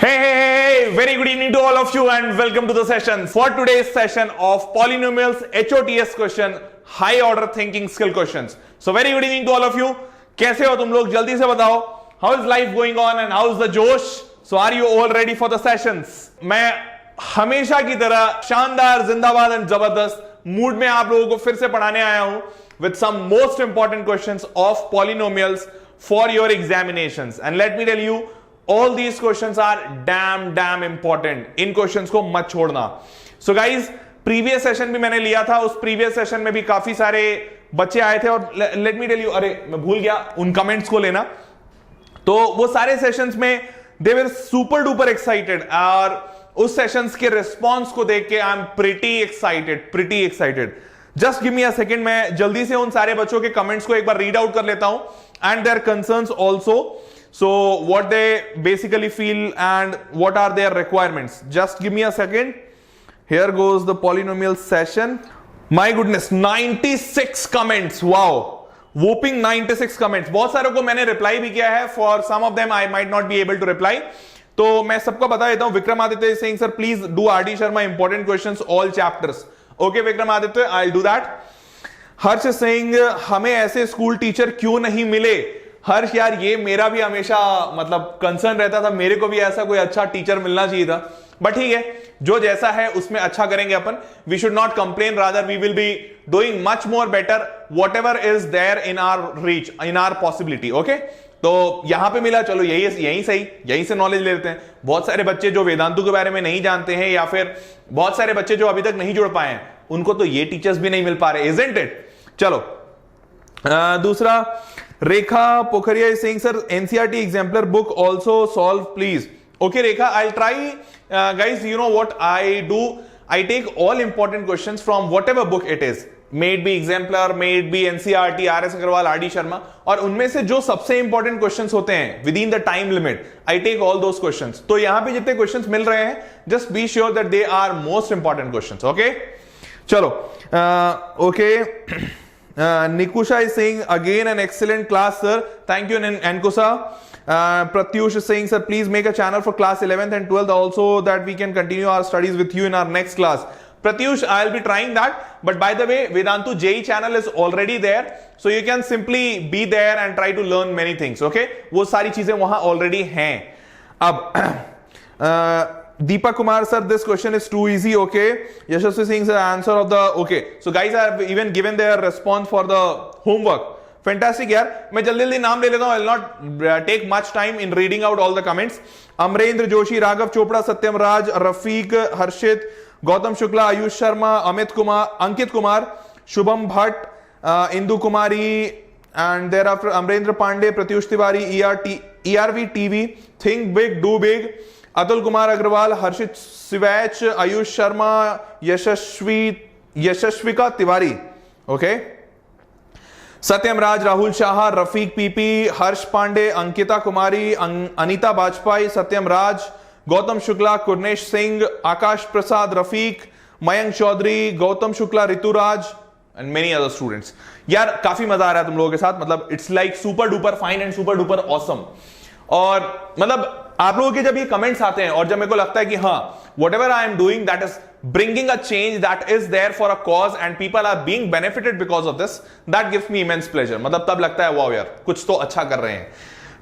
Very good evening to all of you and welcome to the session. For today's session of polynomials HOTS question, high order thinking skill questions. So very good evening to all of you. कैसे हो तुम लोग, जल्दी से बताओ. How is life going on and how is the जोश? So are you all ready for the sessions? मैं हमेशा की तरह शानदार, जिंदाबाद एंड जबरदस्त मूड में आप लोगों को फिर से पढ़ाने आया हूं with some most important questions of polynomials for your examinations. And let me tell you, all these questions are damn important. In questions को मत छोड़ना. So guys, previous session भी मैंने लिया था, उस previous session में भी काफी सारे बच्चे आए थे और let me tell you, अरे मैं भूल गया उन comments को लेना. तो वो सारे sessions में they were super duper excited और उस sessions के response को देख के I'm pretty excited. Just give me a second, मैं जल्दी से उन सारे बच्चों के comments को एक बार read out कर लेता हूं and their concerns also. So what they basically feel and what are their requirements. Just give me a second. Here goes the polynomial session. My goodness, 96 comments. Wow. Whooping 96 comments. बहुत सारों को मैंने reply भी किया है. For some of them I might not be able to reply. तो मैं सबको बता देता हूं. Vikramaditya is saying, sir, please do RD Sharma important questions all chapters. Okay, Vikramaditya, I'll do that. Harsh is saying, हमें ऐसे स्कूल टीचर क्यों नहीं मिले? हर्ष यार, ये मेरा भी हमेशा मतलब कंसर्न रहता था, मेरे को भी ऐसा कोई अच्छा टीचर मिलना चाहिए था. बट ठीक है, जो जैसा है उसमें अच्छा करेंगे अपन. We should not complain, rather we will be doing much more better whatever is there in our reach, in our possibility. Okay, तो यहां पे मिला, चलो यही सही, यहीं से नॉलेज लेते हैं. बहुत सारे बच्चे जो वेदांतु के बारे में नहीं जानते हैं या फिर बहुत सारे बच्चे जो अभी तक नहीं जुड़ पाए हैं, उनको तो ये टीचर्स भी नहीं मिल पा रहे. Isn't it? चलो दूसरा, Rekha Pokhariya is saying, sir, NCERT exemplar book also solve, please. Okay, Rekha, I'll try. Guys, you know what I do? I take all important questions from whatever book it is. May it be exemplar, may it be NCERT, RS Agarwal, RD Sharma. और उनमें से जो सबसे important questions होते हैं within the time limit, I take all those questions. तो यहाँ पे जितने questions मिल रहे हैं, just be sure that they are most important questions. Okay? चलो, okay. Nikusha is saying, again an excellent class, sir. Thank you, Ankusa. Pratyush is saying, sir, please make a channel for class 11th and 12th also, that we can continue our studies with you in our next class. Pratyush, I'll be trying that. But by the way, Vedantu JEE channel is already there, so you can simply be there and try to learn many things. Okay? वो सारी चीजें वहां already हैं. अब Deepak Kumar, sir, this question is too easy. Okay, Yashasvi Singh, sir, answer of the okay. So guys have even given their response for the homework. Fantastic यार. मैं जल्दी नाम ले लेता हूँ. I'll not take much time in reading out all the comments. Amarendra Joshi, Raghav Chopra, Satyam Raj, Rafiq, Harshit, Gautam Shukla, Ayush Sharma, Amit Kumar, Ankit Kumar, Shubham Bhatt, Indu Kumari, and thereafter Amarendra Pande, Pratyush Tiwari, ERV TV, Think Big, Do Big, Atul Kumar Agarwal, Harshit Siwach, Ayush Sharma, Yashaswika Tiwari, okay, Satyam Raj, Rahul Shah, Rafiq PP, Harsh Pande, Ankita Kumari, Anita Bajpai, Satyam Raj, Gautam Shukla, Kurnesh Singh, Akash Prasad, Rafiq, Mayank Chaudhary, Gautam Shukla, Rituraj and many other students. यार काफी मजा आ रहा है तुम लोगों के साथ. मतलब it's like super duper fine and super duper awesome. और मतलब आप लोगों के जब ये कमेंट्स आते हैं और जब मेरे को लगता है कि हाँ, whatever I am doing that is bringing a change that is there for a cause and people are being benefited because of this, that gives me immense pleasure. मतलब तब लगता है वाओ यार, कुछ तो अच्छा कर रहे हैं.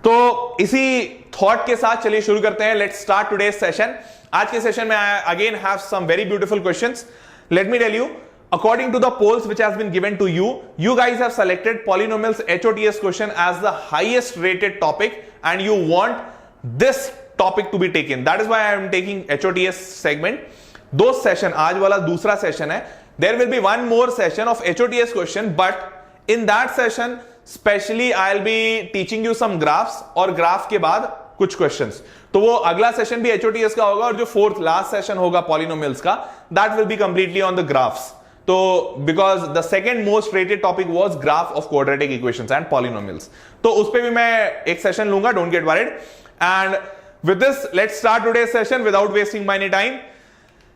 तो इसी थॉट के साथ चलिए शुरू करते हैं. Let's start today's session. आज के सेशन में I again have some very beautiful questions. Let me tell you, according to the polls which has been given to you, you guys have selected polynomials HOTS question as the highest rated topic and you want this topic to be taken. That is why I am taking HOTS segment. दो session, आज वाला दूसरा session है. There will be one more session of HOTS question, but in that session specially I'll be teaching you some graphs और graph के बाद कुछ questions. तो वो अगला सेशन भी HOTS का होगा और जो फोर्थ लास्ट सेशन होगा पॉलिनोमियल्स का, that will be completely on the graphs. तो because the second most rated topic was graph of quadratic equations and polynomials, तो उस पे भी मैं एक सेशन लूंगा. Don't get worried. And with this, let's start today's session without wasting any time.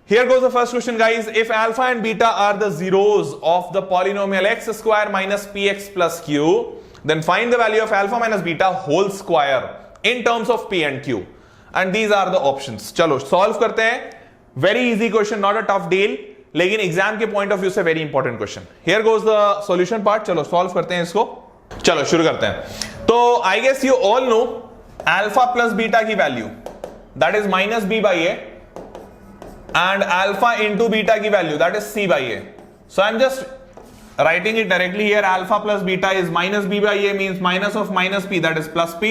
Here goes the first question, guys. If alpha and beta are the zeros of the polynomial x square minus px plus q, then find the value of alpha minus beta whole square in terms of p and q. And these are the options. चलो solve करते हैं. Very easy question, not a tough deal, लेकिन exam के point of view से very important question. Here goes the solution part. चलो solve करते हैं इसको. चलो शुरू करते हैं. तो I guess you all know alpha plus beta की value that is minus B by A and alpha into beta की value that is C by A. So I am just writing it directly here. Alpha plus beta is minus b by a, means minus of minus p, that is plus p,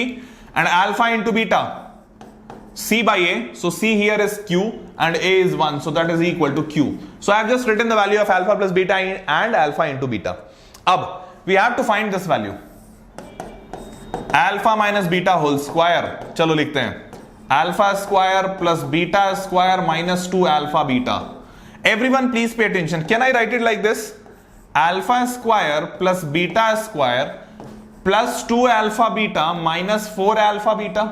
and alpha into beta c by a, so c here is q and a is 1, so that is equal to q. So I have just written the value of alpha plus beta and alpha into beta. Ab we have to find this value, alpha minus beta whole square. चलो लिखते हैं alpha square plus beta square minus 2 alpha beta. Everyone please pay attention. Can I write it like this? Alpha square plus beta square plus 2 alpha beta minus 4 alpha beta.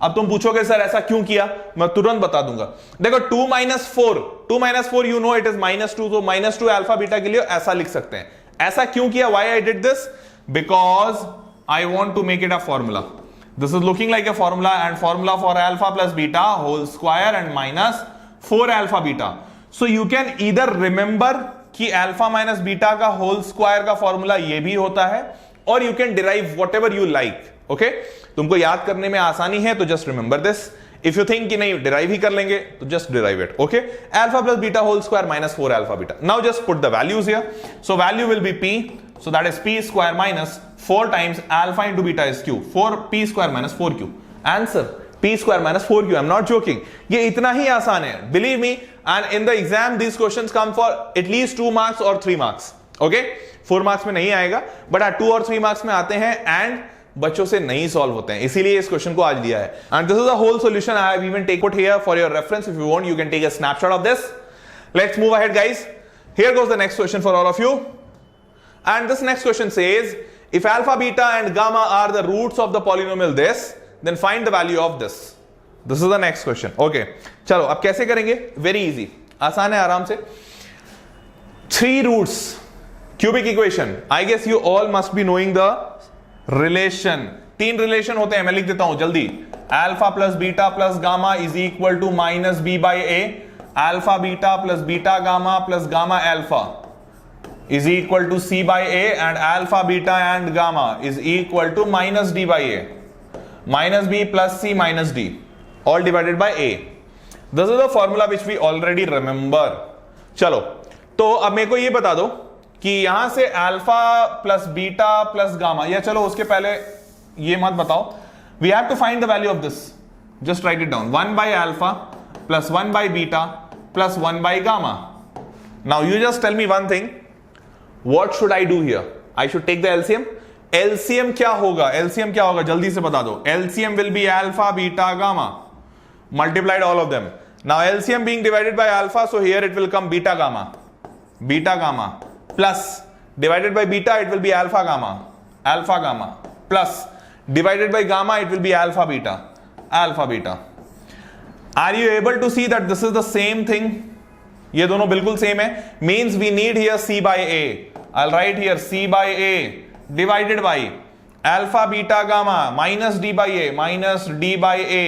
अब तुम पूछोगे sir ऐसा क्यों किया, मैं तुरंत बता दूंगा. देखो 2 minus 4 you know it is minus 2, तो minus 2 alpha beta के लिए ऐसा लिख सकते हैं. ऐसा क्यों किया? Why I did this? Because I want to make it a formula. This is looking like a formula, and formula for alpha plus beta whole square and minus 4 alpha beta. So you can either remember कि alpha minus beta का whole square का formula ये भी होता है, और you can derive whatever you like. Okay, तुमको याद करने में आसानी है तो just remember this. If you think कि नहीं डिराइव ही कर लेंगे तो just derive it. Okay, alpha plus beta whole square minus 4 alpha beta. Now just put the values here. So value will be p, so that is p square minus 4 times alpha into beta is q. 4p square minus 4q. Answer p square minus 4q. I'm not joking. ये इतना ही आसान है. Believe me, and in the exam these questions come for at least 2 marks or 3 marks. Okay? 4 marks में नहीं आएगा, but 2 और 3 marks में आते हैं, and बच्चों से नहीं सॉल्व होते हैं, इसीलिए इस क्वेश्चन को आज दिया है. And this is the whole solution I have even put here for your reference. If you want, you can take a snapshot of this. Let's move ahead, guys. Here goes the next question for all of you. And this next question says, if alpha, beta and gamma are the roots of the polynomial this, then find the value of this. This is the next question. Okay, चलो अब कैसे करेंगे? Very easy, आसान है, आराम से. 3 roots cubic equation. I guess you all must be knowing the relation. 3 relation होते हैं, मैं लिख देता हूं जल्दी. Alpha plus beta plus gamma is equal to minus b by a. Alpha beta plus beta gamma plus gamma alpha is equal to c by a, and alpha beta and gamma is equal to minus d by a. Minus b plus c minus d, all divided by a. This is the formula which we already remember. चलो, तो अब मेरे को ये बता दो कि यहां से alpha plus beta plus gamma, या चलो उसके पहले ये मत बताओ. We have to find the value of this. Just write it down. 1 by alpha plus 1 by beta plus 1 by gamma. Now you just tell me one thing. What should I do here? I should take the LCM. LCM क्या होगा? LCM क्या होगा? जल्दी से बता दो. LCM will be alpha, beta, gamma. Multiplied all of them. Now LCM being divided by alpha, so here it will come beta gamma. Beta gamma plus divided by beta, it will be alpha gamma. Alpha gamma plus divided by gamma, it will be alpha beta. Alpha beta. Are you able to see that this is the same thing? ये दोनों बिल्कुल same है. Means we need here C by A. I'll write here C by A divided by alpha beta gamma minus d by a minus d by a.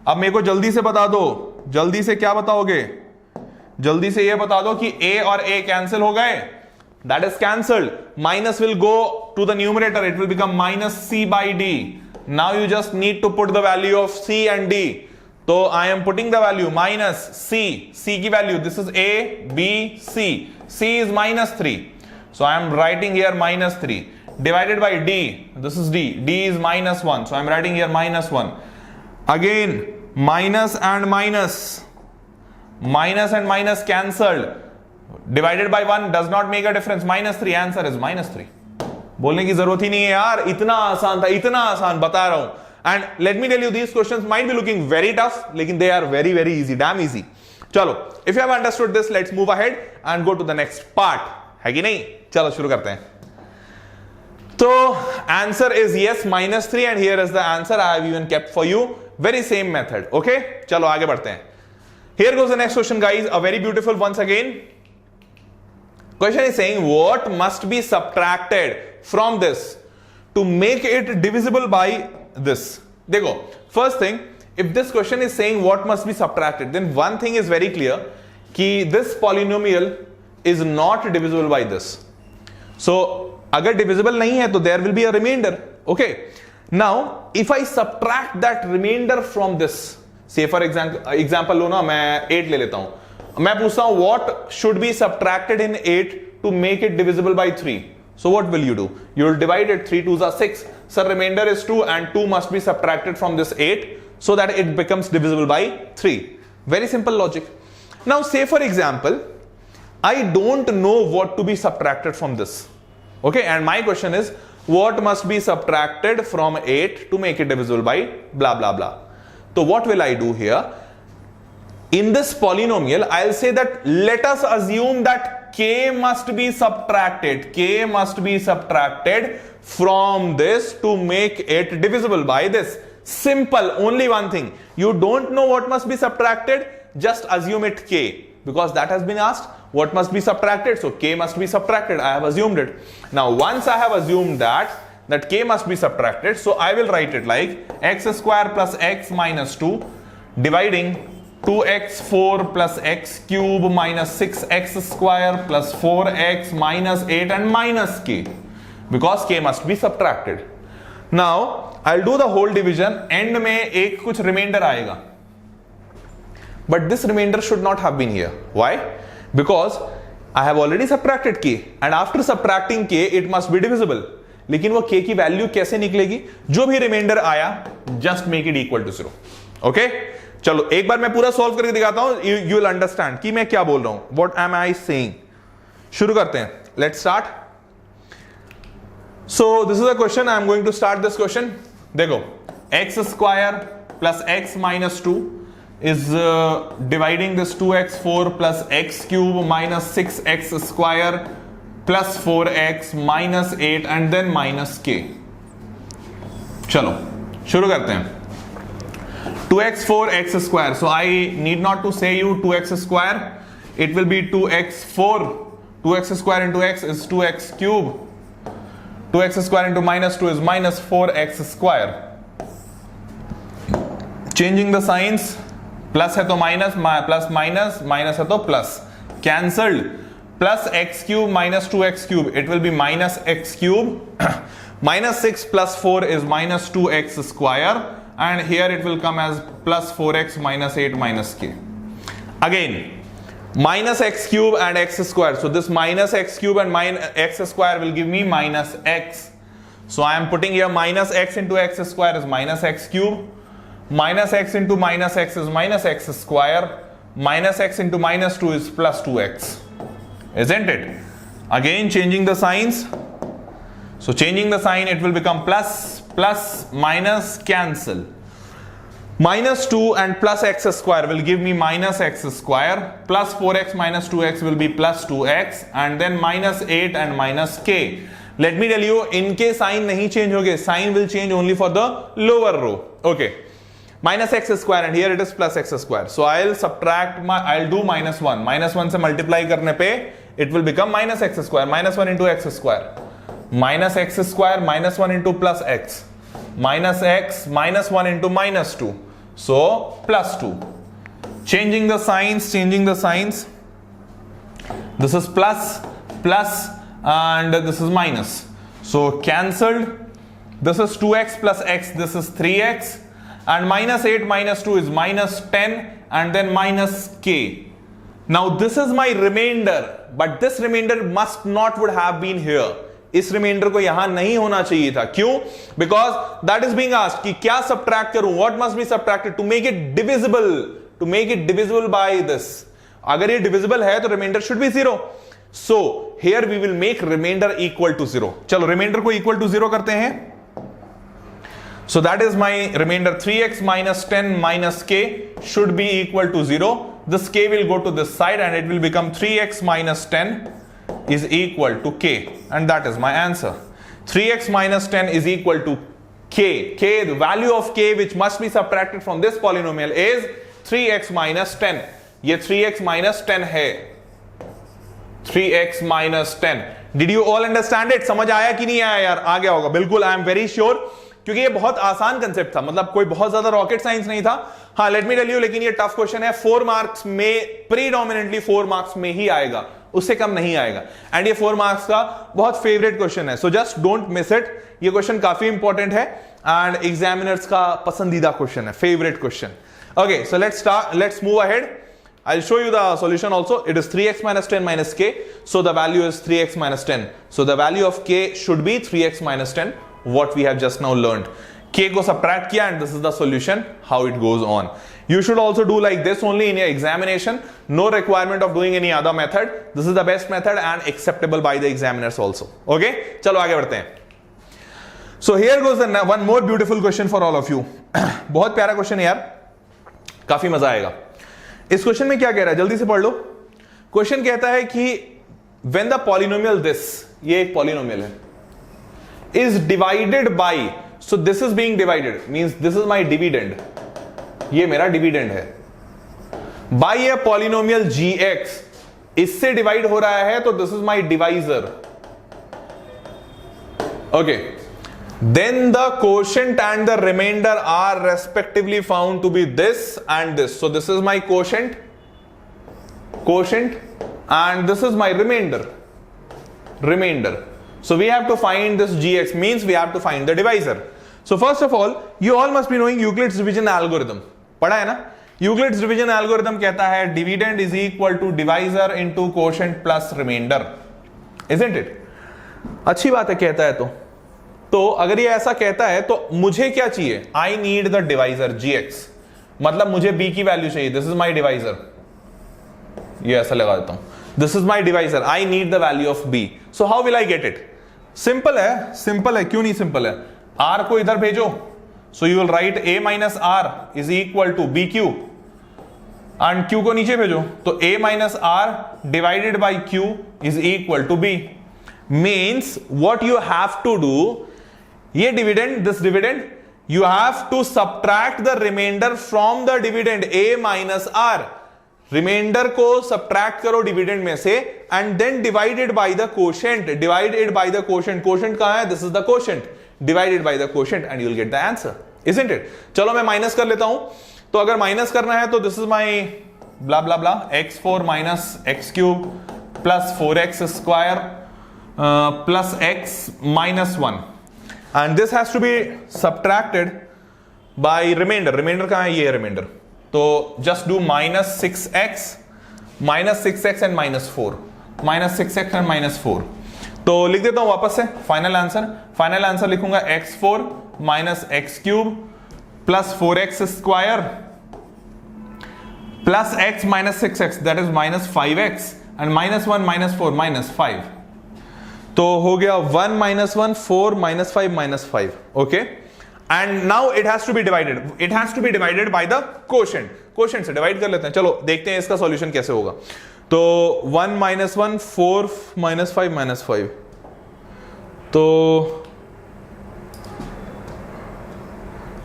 अब मेरे को जल्दी से बता दो, जल्दी से क्या बताओगे? जल्दी से ये बता दो कि a और a कैंसिल हो गए. That is cancelled. Minus will go to the numerator. It will become minus c by d. Now you just need to put the value of c and d. So I am putting the value minus c. C की value, this is a, b, c. C is minus 3. So I am writing here minus 3 divided by d. This is d. D is minus 1. So I am writing here minus 1. Again, minus and minus. Minus and minus cancelled. Divided by 1 does not make a difference. Minus 3. Answer is minus 3. बोलने की जरूरत ही नहीं है यार, इतना आसान था, इतना आसान बता रहा हूं. And let me tell you, these questions might be looking very tough, लेकिन they are very very easy, damn easy. चलो, if you have understood this, let's move ahead and go to the next part. है कि नहीं? चलो शुरू करते हैं. तो answer is yes -3, and here is the answer I have even kept for you. Very same method. Okay, चलो आगे बढ़ते हैं. Here goes the next question guys, a very beautiful once again. Question is saying what must be subtracted from this to make it divisible by this. देखो, first thing, if this question is saying what must be subtracted, then one thing is very clear कि this polynomial is not divisible by this. So अगर divisible नहीं है तो there will be a remainder. Okay. Now if I subtract that remainder from this, say for example लो ना, मैं 8 ले लेता हूं, मैं पूछता हूं what should be subtracted in 8 to make it divisible by 3. So what will you do? You will divide it. 3 2s are 6. So remainder is 2 and 2 must be subtracted from this 8 so that it becomes divisible by 3. Very simple logic. Now say for example, I don't know what to be subtracted from this. Okay, and my question is what must be subtracted from 8 to make it divisible by blah blah blah. So what will I do here? In this polynomial, I'll say that let us assume that k must be subtracted. K must be subtracted from this to make it divisible by this. Simple, only one thing. You don't know what must be subtracted, just assume it k, because that has been asked. What must be subtracted? So k must be subtracted. I have assumed it. Now once I have assumed that k must be subtracted, so I will write it like x square plus x minus 2 dividing 2x4 plus x cube minus 6x square plus 4x minus 8 and minus k, because k must be subtracted. Now I'll do the whole division. End में एक कुछ remainder आएगा, but this remainder should not have been here. Why? Because I have already subtracted k and after subtracting k it must be divisible. लेकिन वो k की value कैसे निकलेगी? जो भी रिमाइंडर आया just make it equal to 0. Okay? चलो एक बार मैं पूरा सॉल्व करके दिखाता हूं, you will understand कि मैं क्या बोल रहा हूं. What am I saying? शुरू करते हैं. Let's start. So this is a question. I am going to start this question. देखो, x square plus x minus 2 is dividing this 2x4 plus x cube minus 6x square plus 4x minus 8 and then minus k. चलो शुरू करते हैं. 2x4 x square, so I need not to say you 2x square, it will be 2x4. 2x square into x is 2x cube. 2x square into minus 2 is minus 4x square. Changing the signs, plus है तो minus, plus minus, minus है तो plus. Cancelled. Plus x cube minus 2x cube, it will be minus x cube. Minus 6 plus 4 is minus 2x square, and here it will come as plus 4x minus 8 minus k. Again, minus x cube and x square. So this minus x cube and minus x square will give me minus x. So I am putting here minus x into x square is minus x cube. Minus x into minus x is minus x square. Minus x into minus 2 is plus 2x. Isn't it? Again changing the signs. So changing the sign, it will become plus, plus, minus, cancel. Minus 2 and plus x square will give me minus x square. Plus 4x minus 2x will be plus 2x. And then minus 8 and minus k. Let me tell you, इनके sign नहीं change होंगे. Sign will change only for the lower row. Okay. Minus x square and here it is plus x square. So I'll subtract I'll do minus 1. Minus 1 से multiply करने पे it will become minus x square. Minus 1 into x square. Minus x square minus 1 into plus x. Minus x minus 1 into minus 2. So plus 2. Changing the signs, changing the signs. This is plus, plus, and this is minus. So cancelled. This is 2x plus x. This is 3x. And minus 8 minus 2 is minus 10 and then minus k. Now this is my remainder, but this remainder must not would have been here. इस reminder को यहां नहीं होना चाहिए था. क्यों? Because that is being asked कि क्या subtract करूं? What must be subtracted to make it divisible? To make it divisible by this. अगर ये divisible है तो remainder should be 0. So here we will make remainder equal to 0. चलो remainder को equal to 0 करते हैं. So that is my remainder. 3x minus 10 minus k should be equal to 0. This k will go to this side and it will become 3x minus 10 is equal to k, and that is my answer. 3x minus 10 is equal to k. K, the value of k which must be subtracted from this polynomial is 3x minus 10. ये 3x minus 10 है. 3x minus 10. Did you all understand it? समझ आया कि नहीं आया यार? आ गया होगा बिल्कुल. I am very sure क्योंकि ये बहुत आसान कंसेप्ट था, मतलब कोई बहुत ज्यादा रॉकेट साइंस नहीं था। हाँ लेट मी टेल यू, लेकिन ये टफ क्वेश्चन है, 4 मार्क्स में, प्रीडोमिनेंटली 4 मार्क्स में ही आएगा, उससे कम नहीं आएगा। एंड ये 4 मार्क्स का बहुत फेवरेट क्वेश्चन है, so just don't miss it. ये क्वेश्चन काफी इंपॉर्टेंट है एंड एग्जामिनर्स का पसंदीदा क्वेश्चन है, favourite question. Okay, so let's move ahead. I'll show you the solution also. It is 3x minus 10 minus k. So the value is 3x minus 10. So the value of k should be 3x minus 10, what we have just now learned. K को subtract किया and this is the solution, how it goes on. You should also do like this only in your examination. No requirement of doing any other method. This is the best method and acceptable by the examiners also. Okay? चलो आगे बढ़ते हैं. So here goes the one more beautiful question for all of you. बहुत प्यारा question है यार, काफी मजा आएगा। इस क्वेश्चन में क्या कह रहा है, जल्दी से पढ़ लो। क्वेश्चन कहता है कि व्हेन द पॉलिनोमियल दिस, ये एक पॉलिनोमियल है, is divided by, so this is being divided means this is my dividend, ये मेरा डिविडेंड है, बाय ए पॉलिनोमियल gx, इससे डिवाइड हो रहा है तो this is my divisor. Okay, then the quotient and the remainder are respectively found to be this and this. So this is my quotient and this is my remainder. So we have to find this gx, means we have to find the divisor. So first of all, you all must be knowing Euclid's division algorithm. पढ़ा है ना? Euclid's division algorithm कहता है dividend is equal to divisor into quotient plus remainder, isn't it? अच्छी बात है कहता है तो अगर ये ऐसा कहता है तो मुझे क्या चाहिए, आई नीड द डिवाइजर gx, मतलब मुझे b की वैल्यू चाहिए, दिस इज माई डिवाइजर, ये ऐसा लगा देता हूं, this is my divisor, I need the value of b। So how will I get it? Simple है, क्यों नहीं सिंपल है, r को इधर भेजो, so you will write a minus R is equal to B Q, and q को नीचे भेजो तो a minus R divided by q is equal to b। Means what you have to do, ये dividend, this dividend, you have to subtract the remainder from the dividend a minus r, remainder को subtract करो dividend में से and then divided by the quotient, quotient कहां है, this is the quotient, divided by the quotient and you will get the answer, isn't it? चलो मैं minus कर लेता हूं, तो अगर माइनस करना है तो this is my blah blah blah x4 minus x cube plus 4x square plus x minus 1 and this has to be subtracted by remainder कहां है, ये remainder, तो just do minus 6x and minus 4, तो लिख देता हूं वापस से फाइनल आंसर लिखूंगा x4 minus x cube plus 4x square plus x minus 6x, that is minus 5x and minus 1 minus 4 minus 5, तो हो गया 1 minus 1 4 minus 5 minus 5, okay, and now it has to be divided by the quotient से divide कर लेते हैं। चलो देखते हैं इसका सॉल्यूशन कैसे होगा। तो 1 minus 1 4 minus 5 minus 5, तो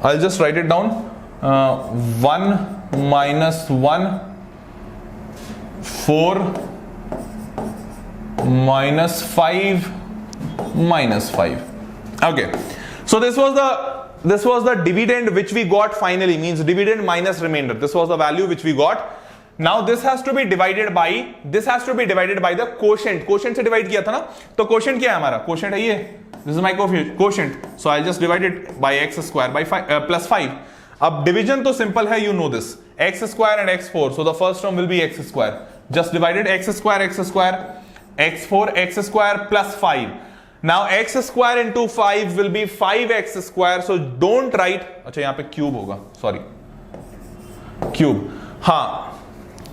I'll just write it down, 1 minus 1 4 minus 5 minus 5. Okay, so this was the dividend which we got finally, means dividend minus remainder, this was the value which we got. Now this has to be divided by the quotient से divide किया था ना, तो quotient क्या है हमारा, quotient है ये, this is my quotient, so I'll just divide it by x square by 5 plus 5. अब division तो simple है, you know this, x square and x4, so the first term will be x square, just divided x square x4 x square plus 5. Now x square into 5 will be 5x square, so don't write, अच्छा यहां पे cube होगा, sorry cube, हाँ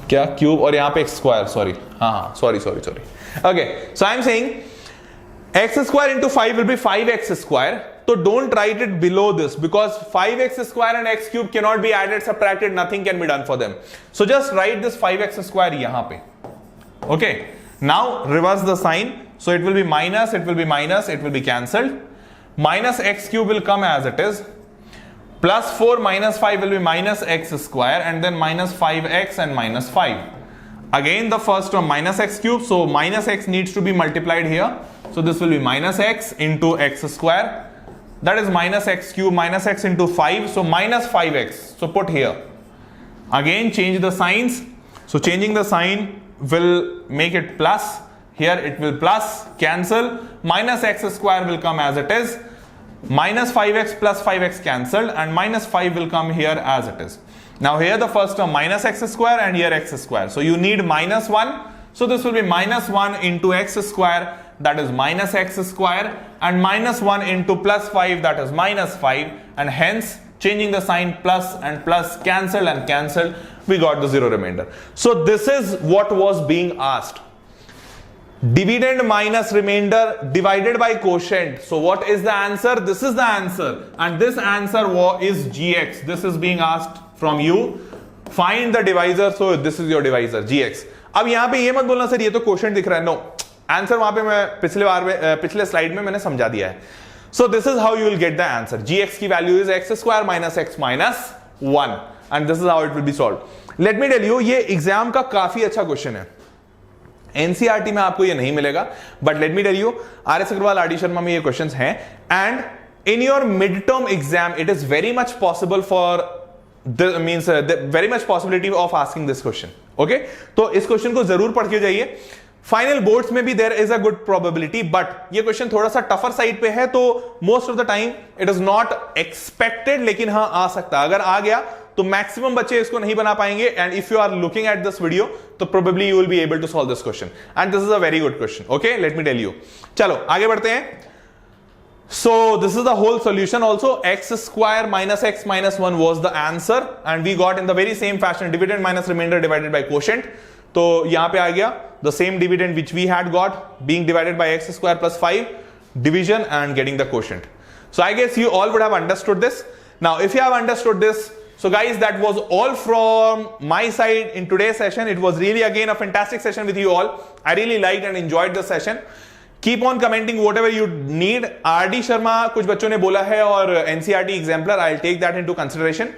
क्या cube, और यहां पे x square, sorry हाँ sorry okay, so I am saying x square into 5 will be 5x square, so don't write it below this because 5x square and x cube cannot be added, subtracted, nothing can be done for them, so just write this 5x square yahan pe, okay. Now reverse the sign, so it will be minus, it will be cancelled, minus x cube will come as it is, plus 4 minus 5 will be minus x square, and then minus 5x and minus 5, again the first term minus x cube, so minus x needs to be multiplied here, so this will be minus x into x square that is minus x cube minus x into 5, so minus 5x. So put here. Again change the signs. So changing the sign will make it plus. Here it will plus, cancel. Minus x square will come as it is. Minus 5x plus 5x cancelled, and minus 5 will come here as it is. Now here the first term minus x square and here x square. So you need minus 1. So this will be minus 1 into x square, that is minus x square, and minus 1 into plus 5, that is minus 5, and hence changing the sign plus and plus, cancelled and cancelled, we got the zero remainder. So this is what was being asked. Dividend minus remainder divided by quotient. So what is the answer? This is the answer, and this answer is gx. This is being asked from you. Find the divisor. So this is your divisor, gx. अब यहां पे ये मत बोलना sir ये तो quotient दिख रहा है. नो, आंसर वहां पे मैं पिछले स्लाइड में मैंने समझा दिया है. So this is how you will get the answer. gx की value is x square minus x minus 1, and this is how it will be solved. Let me tell you, ये एग्जाम का काफी अच्छा क्वेश्चन है. NCERT में आपको ये नहीं मिलेगा, but let me tell you, RS Agarwal, RD Sharma में ये क्वेश्चंस हैं, and in your mid term exam it is very much possible for means very much possibility of asking this question. Okay, तो इस क्वेश्चन को जरूर पढ़ के जाइए. फाइनल बोर्ड्स में भी there is a good probability, but ये क्वेश्चन थोड़ा सा टफर साइड पे है, तो most of the time it is not expected, लेकिन हाँ आ सकता है. अगर आ गया तो मैक्सिमम बच्चे इसको नहीं बना पाएंगे, and if you are looking at this video तो probably you will be able to solve this question, and this is a very good question. Okay, let me tell you. चलो आगे बढ़ते हैं. So this is the whole solution also. X square minus x minus 1 was the answer, and we got in the very same fashion dividend minus remainder divided by quotient. तो यहां पे आ गया the same dividend which we had got being divided by x square plus 5, division and getting the quotient. So I guess you all would have understood this. Now if you have understood this, so guys, that was all from my side in today's session. It was really again a fantastic session with you all. I really liked and enjoyed the session. Keep on commenting whatever you need. RD Sharma कुछ बच्चों ने बोला है, और NCERT exemplar, I'll take that into consideration.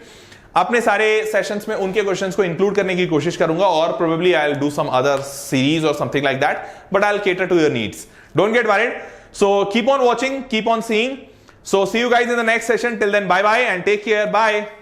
अपने सारे sessions में उनके क्वेश्चंस को इंक्लूड करने की कोशिश करूंगा, और probably I'll do some other series or something like that, but I'll cater to your needs. Don't get worried. So keep on watching, keep on seeing. So see you guys in the next session. Till then, bye bye and take care. Bye.